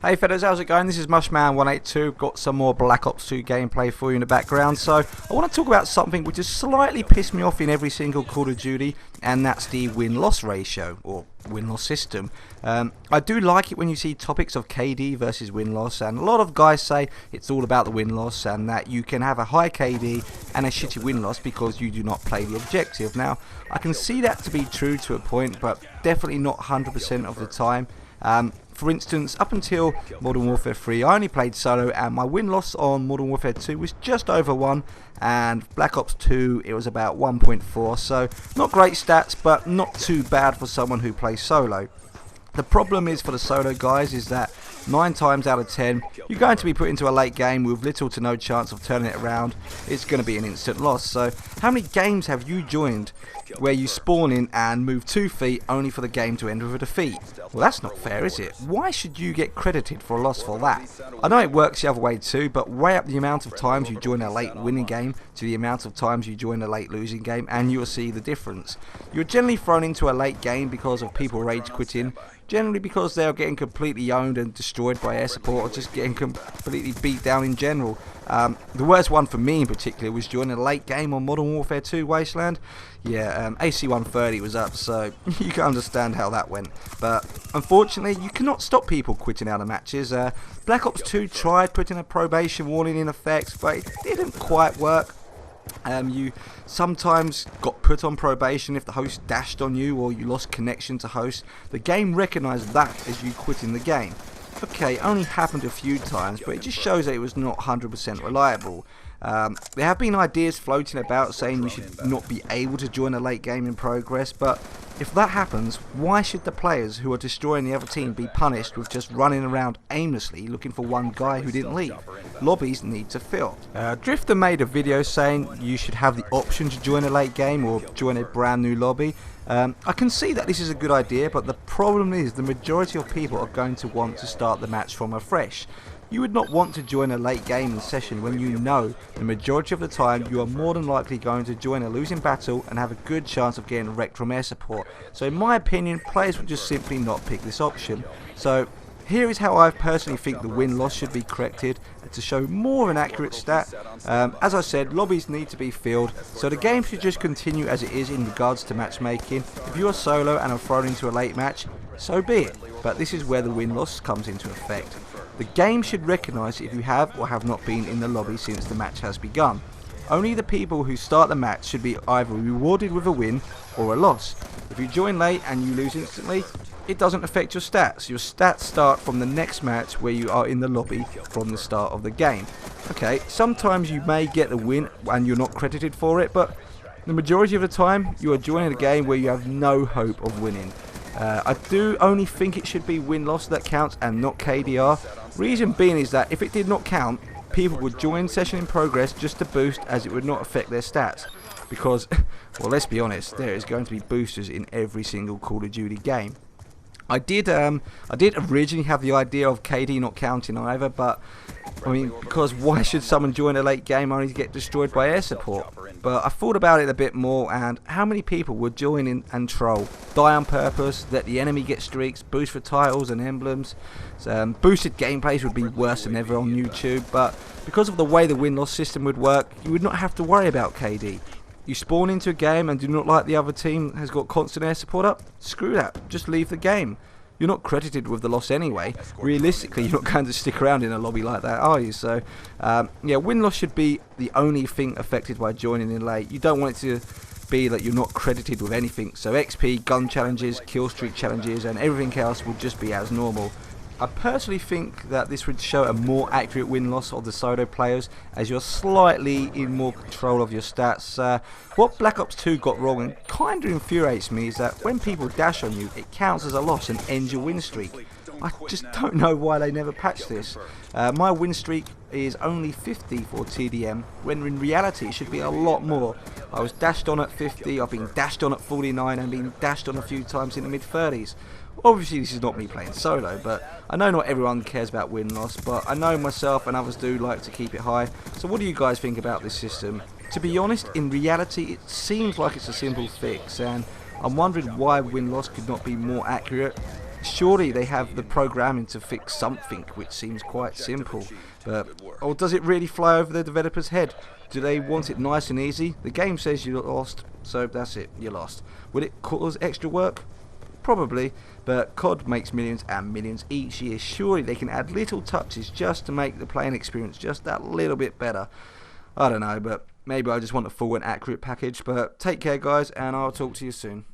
Hey fellas, how's it going? This is Mushman182. Got some more Black Ops 2 gameplay for you in the background. So I want to talk about something which has slightly pissed me off in every single Call of Duty, and that's the win-loss ratio, or win-loss system. I do like it when you see topics of KD versus win-loss, and a lot of guys say it's all about the win-loss and that you can have a high KD and a shitty win-loss because you do not play the objective. Now, I can see that to be true to a point, but definitely not 100% of the time. For instance, up until Modern Warfare 3, I only played solo, and my win-loss on Modern Warfare 2 was just over 1, and Black Ops 2 it was about 1.4, so not great stats, but not too bad for someone who plays solo. The problem is for the solo guys is that 9 times out of 10 you're going to be put into a late game with little to no chance of turning it around. It's going to be an instant loss. So how many games have you joined where you spawn in and move 2 feet only for the game to end with a defeat? Well, that's not fair, is it? Why should you get credited for a loss for that? I know it works the other way too, but weigh up the amount of times you join a late winning game to the amount of times you join a late losing game, and you will see the difference. You're generally thrown into a late game because of people rage quitting, generally because they are getting completely owned and destroyed by air support, or just getting completely beat down in general. The worst one for me in particular was joining a late game on Modern Warfare 2 Wasteland. Yeah, AC-130 was up, so you can understand how that went. But unfortunately, you cannot stop people quitting out of matches. Black Ops 2 tried putting a probation warning in effect, but it didn't quite work. You sometimes got put on probation if the host dashed on you or you lost connection to host. The game recognised that as you quitting the game. Okay, it only happened a few times, but it just shows that it was not 100% reliable. There have been ideas floating about saying you should not be able to join a late game in progress, but if that happens, why should the players who are destroying the other team be punished with just running around aimlessly looking for one guy who didn't leave? Lobbies need to fill. Drifter made a video saying you should have the option to join a late game or join a brand new lobby. I can see that this is a good idea, but the problem is the majority of people are going to want to start the match from afresh. You would not want to join a late game session when you know the majority of the time you are more than likely going to join a losing battle and have a good chance of getting wrecked from air support. So in my opinion, players would just simply not pick this option. So here is how I personally think the win-loss should be corrected to show more of an accurate stat. As I said, lobbies need to be filled, so the game should just continue as it is in regards to matchmaking. If you are solo and are thrown into a late match, so be it. But this is where the win-loss comes into effect. The game should recognise if you have or have not been in the lobby since the match has begun. Only the people who start the match should be either rewarded with a win or a loss. If you join late and you lose instantly, it doesn't affect your stats. Your stats start from the next match where you are in the lobby from the start of the game. Okay, sometimes you may get the win and you're not credited for it, but the majority of the time you are joining a game where you have no hope of winning. I do only think it should be win-loss that counts and not KDR. Reason being is that if it did not count, people would join session in progress just to boost, as it would not affect their stats. Because, well, let's be honest, there is going to be boosters in every single Call of Duty game. I did originally have the idea of KD not counting either, but I mean, because why should someone join a late game only to get destroyed by air support? But I thought about it a bit more, and how many people would join in and troll, die on purpose, let the enemy get streaks, boost for titles and emblems. Boosted gameplays would be worse than ever on YouTube, but because of the way the win-loss system would work, you would not have to worry about KD. You spawn into a game and do not like the other team has got constant air support up? Screw that, just leave the game. You're not credited with the loss anyway. Realistically, you're not going to stick around in a lobby like that, are you? So, yeah, win-loss should be the only thing affected by joining in late. You don't want it to be that you're not credited with anything. So XP, gun challenges, kill streak challenges, and everything else will just be as normal. I personally think that this would show a more accurate win-loss of the solo players, as you're slightly in more control of your stats. What Black Ops 2 got wrong and kind of infuriates me is that when people dash on you, it counts as a loss and ends your win streak. I just don't know why they never patched this. My win streak is only 50 for TDM, when in reality it should be a lot more. I was dashed on at 50, I've been dashed on at 49 and been dashed on a few times in the mid-30s. Obviously this is not me playing solo, but I know not everyone cares about win-loss, but I know myself and others do like to keep it high. So what do you guys think about this system? To be honest, in reality it seems like it's a simple fix, and I'm wondering why win-loss could not be more accurate. Surely they have the programming to fix something which seems quite simple. But, or does it really fly over the developer's head? Do they want it nice and easy? The game says you lost, so that's it, you lost. Will it cause extra work? Probably, but COD makes millions and millions each year. Surely they can add little touches just to make the playing experience just that little bit better. I don't know, but maybe I just want a full and accurate package. But take care, guys, and I'll talk to you soon.